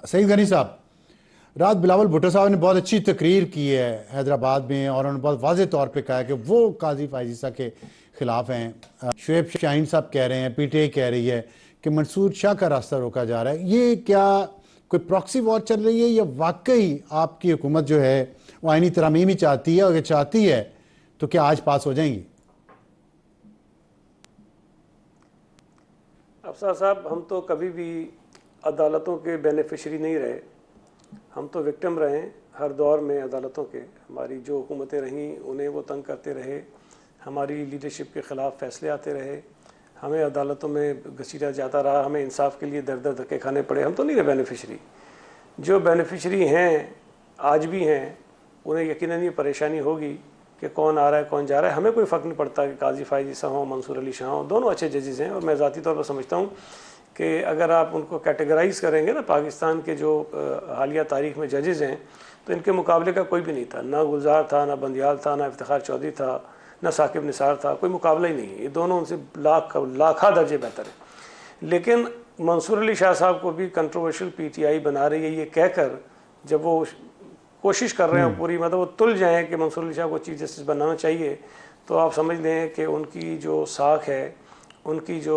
सईद गनी साहब, रात बिलावल भुट्टो साहब ने बहुत अच्छी तकरीर की है हैदराबाद में और उन्होंने बहुत वाज़ेह तौर पे कहा है कि वो काजी फायज ईसा के खिलाफ हैं। शुएब शाहीन साहब कह रहे हैं, पीटीआई कह रही है कि मंसूर शाह का रास्ता रोका जा रहा है। ये क्या कोई प्रॉक्सी वॉर चल रही है या वाकई आपकी हुकूमत जो है वो आईनी तरमीम ही चाहती है, और अगर चाहती है तो क्या आज पास हो जाएंगी? अफसर साहब, हम तो कभी भी अदालतों के बेनिफिशरी नहीं रहे, हम तो विक्टिम रहे हर दौर में अदालतों के। हमारी जो हुकूमतें रहीं उन्हें वो तंग करते रहे, हमारी लीडरशिप के ख़िलाफ़ फ़ैसले आते रहे, हमें अदालतों में घसीटा जाता रहा, हमें इंसाफ के लिए दर दर धक्के खाने पड़े। हम तो नहीं रहे बेनिफिशरी। जो बेनिफिशरी हैं आज भी हैं, उन्हें यकीनन ये परेशानी होगी कि कौन आ रहा है कौन जा रहा है। हमें कोई फ़र्क नहीं पड़ता कि काजी फायज ईसा हों, मंसूर अली शाह हों, दोनों अच्छे जजेज़ हैं। और मैं ज़ाती तौर पर समझता हूँ कि अगर आप उनको कैटेगराइज़ करेंगे ना, पाकिस्तान के जो हालिया तारीख़ में जजेज़ हैं, तो इनके मुकाबले का कोई भी नहीं था। ना गुलजार था, ना बंदियाल था, ना इफ्तिखार चौधरी था, ना साकिब निसार था। कोई मुकाबला ही नहीं है। ये दोनों उनसे लाखा दर्जे बेहतर है। लेकिन मंसूर अली शाह साहब को भी कंट्रोवर्शियल पीटीआई बना रही है ये कहकर, जब वो कोशिश कर रहे हैं पूरी, मतलब वो तुल जाएँ कि मंसूर अली शाह को चीफ जस्टिस बनाना चाहिए, तो आप समझ लें कि उनकी जो साख है, उनकी जो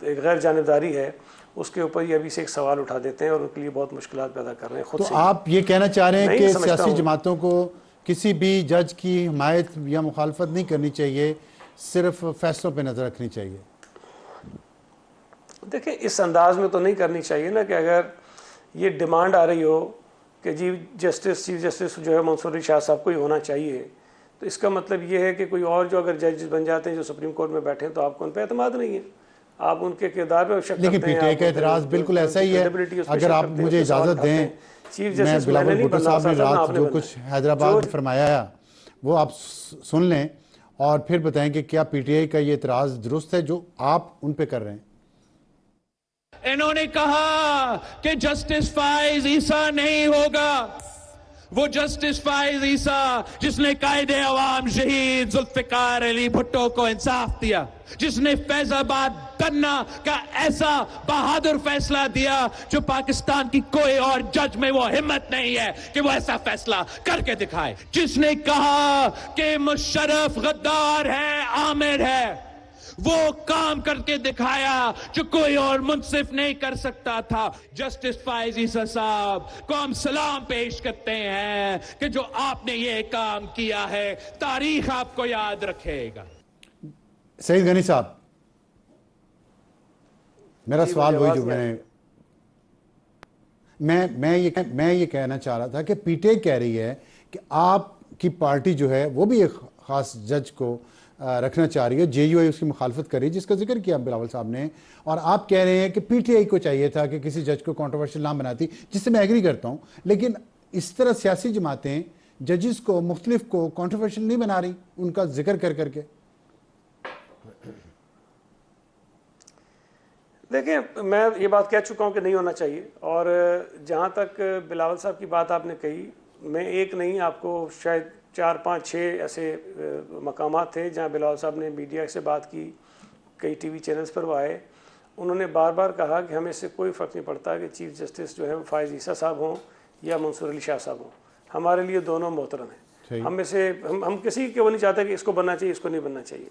गैर जानिबदारी है, उसके ऊपर ये अभी से एक सवाल उठा देते हैं और उनके लिए बहुत मुश्किलात पैदा कर रहे हैं खुद तो से। आप ये कहना चाह रहे हैं कि सियासी जमातों को किसी भी जज की हिमायत या मुखालफत नहीं करनी चाहिए, सिर्फ फैसलों पे नज़र रखनी चाहिए? देखिए, इस अंदाज में तो नहीं करनी चाहिए ना कि अगर ये डिमांड आ रही हो कि चीफ जस्टिस जो है मंसूर अली शाह साहब को ही होना चाहिए, तो इसका मतलब ये है कि कोई और जो अगर जज बन जाते हैं जो सुप्रीम कोर्ट में बैठे हैं, तो आपको उन पर एतमाद नहीं है, आप उनके किरदार पर शक करते हैं। लेकिन पीटीआई का एतराज़ बिल्कुल ऐसा ही है। अगर आप मुझे इजाज़त दें, चीफ मैं जस्टिस बिलावल भुट्टो साहब ने रात आपने जो कुछ हैदराबाद में फरमाया वो आप सुन लें और फिर बताएं कि क्या पीटीआई का ये एतराज़ दुरुस्त है जो आप उन पे कर रहे हैं। इन्होंने कहा कि जस्टिस फायज ईसा नहीं होगा। वो जस्टिस फायज ईसा जिसने कायदे अवाम शहीद जुल्फिकार अली भुट्टो को इंसाफ दिया, जिसने फैजाबाद तन्ना का ऐसा बहादुर फैसला दिया जो पाकिस्तान की कोई और जज में वो हिम्मत नहीं है कि वो ऐसा फैसला करके दिखाए, जिसने कहा कि मुशर्रफ गद्दार है, आमिर है, वो काम करके दिखाया जो कोई और मुंसिफ नहीं कर सकता था। जस्टिस फायज ईसा साहब को हम सलाम पेश करते हैं कि जो आपने ये काम किया है, तारीख आपको याद रखेगा। सईद गनी साहब, मेरा सवाल वही जो मैं ये कहना चाह रहा था कि पीटीआई कह रही है कि आपकी पार्टी जो है वो भी एक खास जज को रखना चाह रही है, जेयूआई उसकी मुखालफत कर रही है, जिसका जिक्र किया बिलावल साहब ने, और आप कह रहे हैं कि पीटीआई को चाहिए था कि किसी जज को कंट्रोवर्शियल नाम बनाती, जिससे मैं एग्री करता हूं। लेकिन इस तरह सियासी जमातें जजेस को मुख्तलिफ को कंट्रोवर्शियल नहीं बना रही उनका जिक्र कर करके। देखिए, मैं ये बात कह चुका हूं कि नहीं होना चाहिए। और जहां तक बिलावल साहब की बात आपने कही, मैं एक नहीं, आपको शायद 4, 5, 6 ऐसे मकामात थे जहां बिलावल साहब ने मीडिया से बात की, कई टीवी चैनल्स पर वो आए, उन्होंने बार बार कहा कि हमें इससे कोई फ़र्क नहीं पड़ता कि चीफ जस्टिस जो है वो फायज ईसा साहब हों या मंसूर अली शाह साहब हों, हमारे लिए दोनों मोहतरम हैं। हम में से हम किसी के वो नहीं चाहते कि इसको बनना चाहिए, इसको नहीं बनना चाहिए।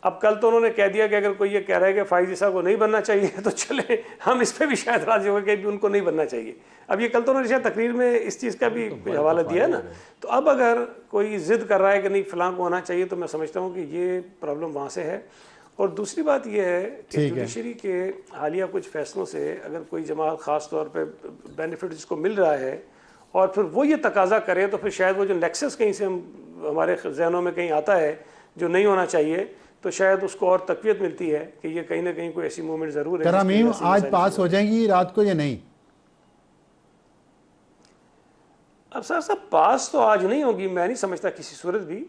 अब कल तो उन्होंने कह दिया कि अगर कोई ये कह रहा है कि फायज ईसा को नहीं बनना चाहिए, तो चले हम इस पर भी शायद राजी हो गए कि उनको नहीं बनना चाहिए। अब ये कल तो उन्होंने शायद तकरीर में इस चीज़ का भी हवाला दिया है ना। तो अब अगर कोई ज़िद कर रहा है कि नहीं फ़लाँ को होना चाहिए, तो मैं समझता हूँ कि ये प्रॉब्लम वहाँ से है। और दूसरी बात यह है कि जुडिशरी के हालिया कुछ फैसलों से अगर कोई जमात ख़ास तौर पर बेनिफिट जिसको मिल रहा है और फिर वो ये तकाजा करे, तो फिर शायद वो जो नेक्सस कहीं से हमारे जहनों में कहीं आता है जो नहीं होना चाहिए, तो शायद उसको और तकवीत मिलती है कि ये कहीं ना कहीं कोई ऐसी मूवमेंट ज़रूर है। तरमीम आज पास हो जाएंगी रात को या नहीं? अब सर पास तो आज नहीं होगी, मैं नहीं समझता किसी सूरत भी।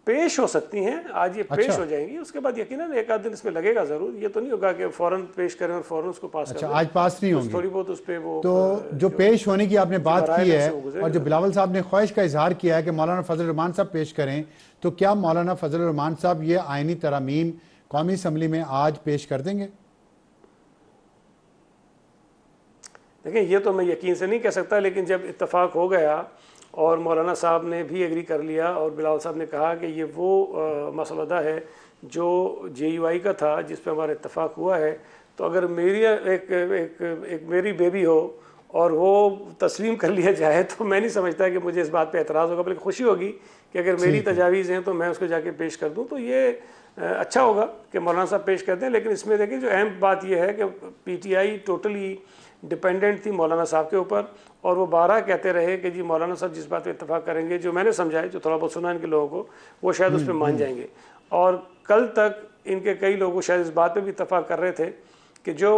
पेश हो सकती हैं आज, ये पेश हो जाएंगी, उसके बाद यकीनन एक आध दिन इसमें लगेगा ज़रूर। ये तो नहीं होगा कि फ़ौरन पेश करें और फ़ौरन उसको पास करें। आज पास नहीं होंगी, थोड़ी बहुत उस पर वो तो जो पेश होने की आपने बात की है और जो बिलावल साहब ने ख्वाहिश का इजहार किया है कि मौलाना फजल रहमान साहब पेश करें, तो क्या मौलाना फजल रहमान साहब ये आइनी तरमीम कौमी असम्बली में आज पेश कर देंगे? देखिए ये तो मैं यकीन से नहीं कह सकता, लेकिन जब इत्तेफाक हो गया और मौलाना साहब ने भी एग्री कर लिया और बिलावल साहब ने कहा कि ये वो मसलदा है जो JUI का था जिस पे हमारा इत्तेफाक हुआ है, तो अगर मेरी एक मेरी बेबी हो और वो तस्लीम कर लिया जाए तो मैं नहीं समझता कि मुझे इस बात पे एतराज़ होगा, बल्कि खुशी होगी कि अगर मेरी तजावीज़ हैं तो मैं उसको जाके पेश कर दूँ। तो ये अच्छा होगा कि मौलाना साहब पेश कर दें। लेकिन इसमें देखिए जो अहम बात यह है कि PTI टोटली डिपेंडेंट थी मौलाना साहब के ऊपर, और वो 12 कहते रहे कि जी मौलाना साहब जिस बात पे इत्तेफाक करेंगे, जो मैंने समझा है, जो थोड़ा बहुत सुना इनके लोगों को, वो शायद उस पर मान जाएंगे। और कल तक इनके कई लोग शायद इस बात पे भी इत्तेफाक कर रहे थे कि जो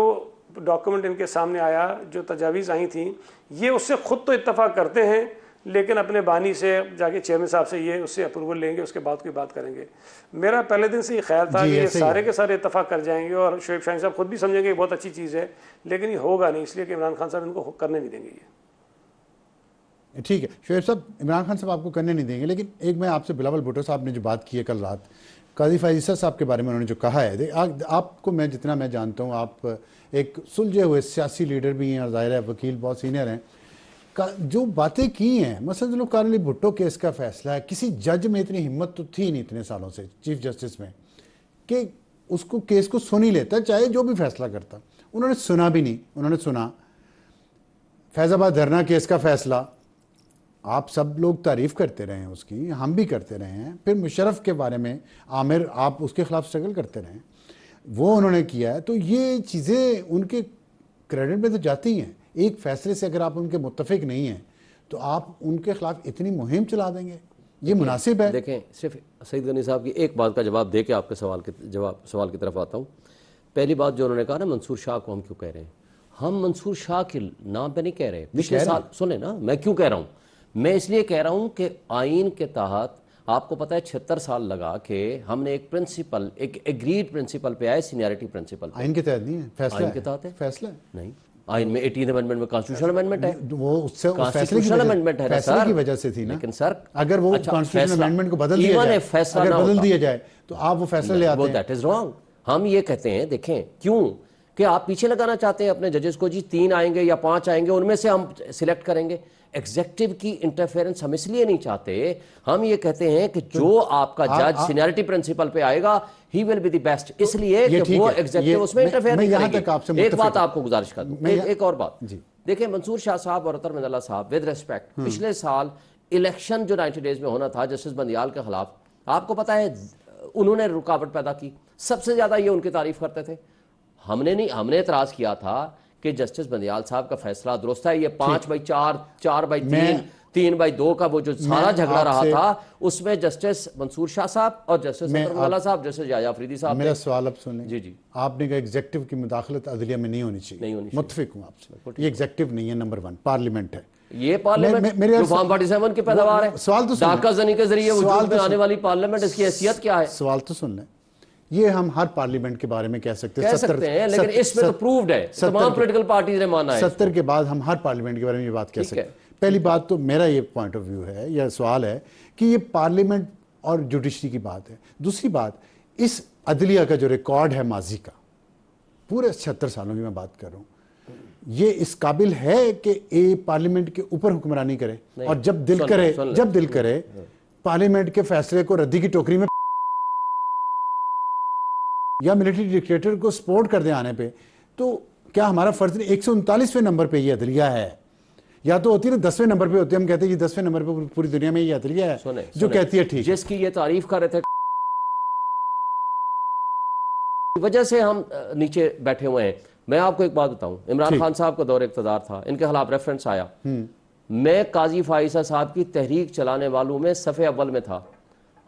डॉक्यूमेंट इनके सामने आया, जो तजावीज़ आई थी, ये उससे ख़ुद तो इत्तेफाक करते हैं, लेकिन अपने बानी से जाके चेयरमैन साहब से ये उससे अप्रूवल लेंगे, उसके बाद की बात करेंगे। मेरा पहले दिन से ये ख्याल था कि ये सारे के सारे इत्तेफाक कर जाएंगे और शोएब शाहीन साहब खुद भी समझेंगे कि बहुत अच्छी चीज़ है, लेकिन ये होगा नहीं, इसलिए कि इमरान खान साहब इनको करने नहीं देंगे। ये ठीक है शोएब साहब, इमरान खान साहब आपको करने नहीं देंगे, लेकिन एक मैं आपसे बिलावल भुट्टो साहब ने जो बात की है कल रात, काजी फायज़ ईसा साहब के बारे में उन्होंने जो कहा है, आपको मैं जितना मैं जानता हूँ आप एक सुलझे हुए सियासी लीडर भी हैं और ज़ाहिर है वकील बहुत सीनियर हैं, जो बातें की हैं, मसलन जो कारली भुट्टो केस का फैसला है, किसी जज में इतनी हिम्मत तो थी नहीं इतने सालों से चीफ जस्टिस में कि उसको केस को सुन ही लेता चाहे जो भी फैसला करता। उन्होंने सुना भी नहीं, उन्होंने सुना फैज़ाबाद धरना केस का फैसला, आप सब लोग तारीफ़ करते रहे हैं उसकी, हम भी करते रहे हैं, फिर मुशर्रफ के बारे में आमिर आप उसके ख़िलाफ़ स्ट्रगल करते रहे, वो उन्होंने किया है। तो ये चीज़ें उनके क्रेडिट में तो जाती हैं। एक फैसले से अगर आप उनके मुत्तफिक नहीं हैं तो आप उनके खिलाफ इतनी मुहिम चला देंगे, ये मुनासिब है? देखें, सिर्फ सईद गनी साहब की एक बात का जवाब दे के आपके सवाल की तरफ आता हूँ। पहली बात जो उन्होंने कहा ना, मंसूर शाह को हम क्यों कह रहे हैं, हम मंसूर शाह के नाम पे नहीं कह रहे। पिछले साल सुने ना, मैं क्यों कह रहा हूँ, मैं इसलिए कह रहा हूँ कि आइन के तहत आपको पता है 76 साल लगा कि हमने एक प्रिंसिपल, एक एग्रीड प्रिंसिपल पे आए, सीनियरिटी प्रिंसिपल। आइन के तहत नहीं है, फैसला आइन के तहत है, फैसला नहीं। आइन में 18th अमेंडमेंट में कॉन्स्टिट्यूशनल अमेंडमेंट है, वो उससे कॉन्स्टिट्यूशनल अमेंडमेंट है फैसले की वजह से थी ना। लेकिन सर अगर वो कॉन्स्टिट्यूशनल अमेंडमेंट को बदल दिया जाए, फैसला अगर बदल दिया जाए तो आप वो फैसला ले आते हैं। That is wrong. हम ये कहते हैं, देखें क्यों कि आप पीछे लगाना चाहते हैं अपने जजेस को, जी 3 आएंगे या 5 आएंगे, उनमें से हम सिलेक्ट करेंगे। एग्जेक्टिव की इंटरफेरेंस हम इसलिए नहीं चाहते, हम ये कहते हैं कि जो आपका जज सीनियरिटी प्रिंसिपल पे आएगा, he will be the best, इसलिए कि वो एग्जेक्टिव उसमें इंटरफेयर नहीं करेंगे। एक बात आपको गुजारिश कर दूं, एक और बात, देखिए मंसूर शाह साहब और अतर मिनल्ला साहब, विद रिस्पेक्ट, पिछले साल इलेक्शन जो 90 डेज में होना था जस्टिस बंदियाल के खिलाफ, आपको पता है उन्होंने रुकावट पैदा की, सबसे ज्यादा ये उनकी तारीफ करते थे। हमने नहीं, हमने एतराज किया था कि जस्टिस बंदियाल साहब का फैसला दुरुस्त है, ये 5/4, 4/3, 3/2 का वो जो सारा झगड़ा रहा था, उसमें जस्टिस मंसूर शाह साहब और जस्टिस अतर मिनल्ला साहब, जस्टिस याया अफरीदी साहब। मेरा सवाल अब सुन लें। जी जी, आपने कहा एग्जेक्टिव की मुदाखलत अदलिया में नहीं होनी चाहिए, मुत्तफिक हूं आपसे, ये एग्जेक्टिव नहीं है, नंबर 1 पार्लियामेंट है। ये पार्लियामेंट जो फॉर्म 47 की पैदावार है, सवाल तो डाका जनी के जरिए वजूद में आने वाली पार्लियामेंट, इसकी हैसियत क्या है? सवाल तो सुन लें। ये हम हर पार्लियामेंट के बारे में कह सकते हैं, लेकिन इसमें तो प्रूव्ड है, तमाम पॉलिटिकल पार्टीज ने माना है। 70 के बाद हम हर पार्लियामेंट के बारे में ये बात कह सकते हैं। पहली बात तो मेरा ये पॉइंट ऑफ व्यू है, यह सवाल है कि ये पार्लियामेंट और जुडिशरी की बात है। दूसरी बात, इस अदलिया का जो रिकॉर्ड है माजी का, पूरे 76 सालों की मैं बात कर रहा हूँ, ये इस काबिल है कि ये पार्लियामेंट के ऊपर हुक्मरानी करे और जब दिल करे पार्लियामेंट के फैसले को रद्दी की टोकरी में या मिलिट्री डिक्टेटर को सपोर्ट कर दे आने पे, तो क्या हमारा फर्ज नहीं? 139वें नंबर पे ये अदलिया है, या तो होती है ना 10वें नंबर पे होती है, हम कहते हैं जी 10वें नंबर पे पूरी दुनिया में ये अदलिया है जो कहती है ठीक, जिसकी ये तारीफ कर रहे थे, वजह से हम नीचे बैठे हुए हैं। मैं आपको एक बात बताऊं, इमरान खान साहब का दौर इक़्तिदार था, इनके खिलाफ रेफरेंस आया, मैं काजी फाइसा साहब की तहरीक चलाने वालों में सफ़े अव्वल में था।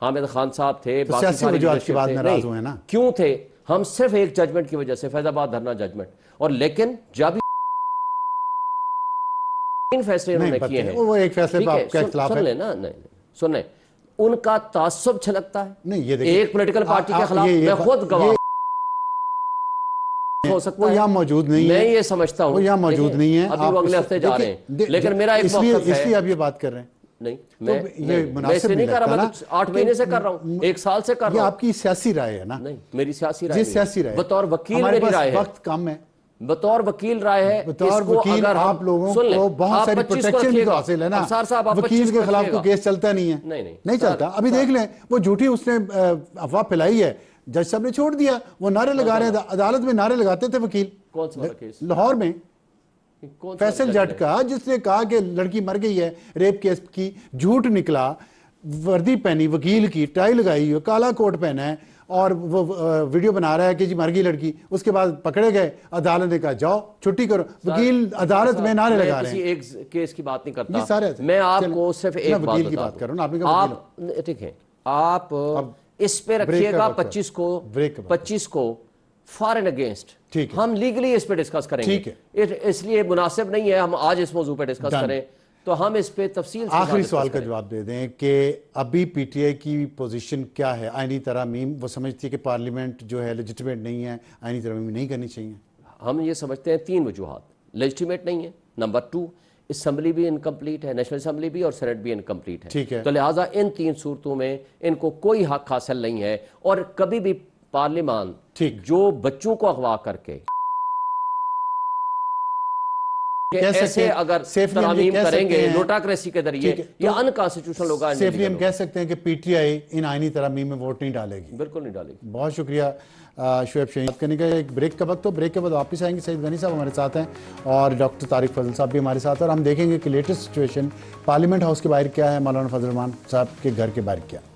हामिद खान साहब थे, बाकी सारी नहीं, क्यों थे? हम सिर्फ एक जजमेंट की वजह से, फैजाबाद धरना जजमेंट, और लेकिन जब इन फैसले उन्होंने किए हैं, वो एक फैसले आपका इख्तिलाफ है, सुन लेना, नहीं सुन ले, उनका तासुब छलकता है नहीं, ये देखिए एक पॉलिटिकल पार्टी के खिलाफ, मैं खुद गवाह हो सकता है, वो यहाँ मौजूद नहीं है, मैं ये समझता हूँ, वो यहाँ मौजूद नहीं है, अभी वो अगले हफ्ते जा रहे हैं, लेकिन मेरा एक मौक़िफ़ है, इसलिए आप ये बात कर रहे हैं। नहीं, मैं इसे नहीं कर रहा, मैं तो 8 महीने से कर रहा हूँ, 1 साल से कर रहा हूँ। आपकी सियासी राय है ना? नहीं, मेरी सियासी राय, सियासी राय बतौर वकील मेरी राय है। वक्त कम है, बतौर वकील राय है, बतौर इसको वकील अगर आप लोगों सुन लें, को बहुत आप सारी 25 को प्रोटेक्शन भी तो रखिएगा। हासिल है ना। अफसार साहब, आप वकील 25 के को खिलाफ रखिएगा। तो केस चलता नहीं है, नहीं नहीं चलता। अभी देख लें, वो झूठी उसने अफवाह फैलाई है, जज साहब ने छोड़ दिया। वो नारे लगा रहे हैं, अदालत में नारे लगाते थे वकील। कौन सा वाला केस? लाहौर में कौन सा फैसल जज जट है? का, जिसने कहा कि लड़की मर गई है रेप केस की, झूठ निकला, वर्दी पहनी वकील की, टाई लगाई हो, काला कोट पहना है और वो वीडियो बना रहा है कि जी मर गई लड़की। उसके बाद पकड़े गए, अदालत ने कहा जाओ छुट्टी करो, वकील अदालत में नारे लगा रहे हैं। किसी एक केस की बात नहीं ये करता, सारे ऐसे। मैं आपको चलिए, सिर्फ मैं एक बात वकील की बता बात कर रहा दूं। हूं, आपने कहा वकील। आप ठीक है, आप इस पे ब्रेक रखिएगा का वक्त 25 को, ब्रेक का वक्त। 25 को फॉर एंड अगेंस्ट। ठीक है। हम लीगली इस पे डिस्कस करेंगे। ठीक है। इसलिए मुनासिब नहीं है हम आज इस मौजू पे डिस्कस Done। करें, तो हम इस पे तफसील से आखिरी डिस्कस सवाल का करें। जवाब दे दें कि अभी पीटीआई की पोजीशन क्या है आईनी तरमीम? वो समझती है कि पार्लियामेंट जो है लेजिटिमेट नहीं है, आईनी तरमीम नहीं करनी चाहिए। हम ये समझते हैं 3 वजूहात। लेजिटिमेट नहीं है, नंबर 2 असम्बली भी इनकम्प्लीट है, नेशनल असम्बली भी और सेनेट भी इनकम्प्लीट है। ठीक है। तो लिहाजा इन 3 सूरतों में इनको कोई हक हासिल नहीं है। और कभी भी पार्लियामान ठीक। जो बच्चों को अगवा करके कि कह सकते ऐसे हैं, अगर safely हम ये तरमीम कह सकते करेंगे हैं, नोटाक्रेसी के जरिए ठीक है, या तो अनकॉन्स्टिट्यूशनल होगा। सेफली हम कह सकते हैं कि पीटीआई इन आईनी तरमीम में वोट नहीं डालेगी। बिल्कुल नहीं डालेगी। बहुत शुक्रिया शुएब शहीद। बात करने का एक ब्रेक का वक्त हो, ब्रेक के बाद वापस आएंगे। सईद गनी साहब हमारे साथ हैं और डॉक्टर तारिक फजल साहब भी हमारे साथ हैं और हम देखेंगे कि लेटेस्ट सिचुएशन पार्लियामेंट हाउस के बाहर क्या है, मौलाना फजल रहमान साहब के घर के बाहर क्या है।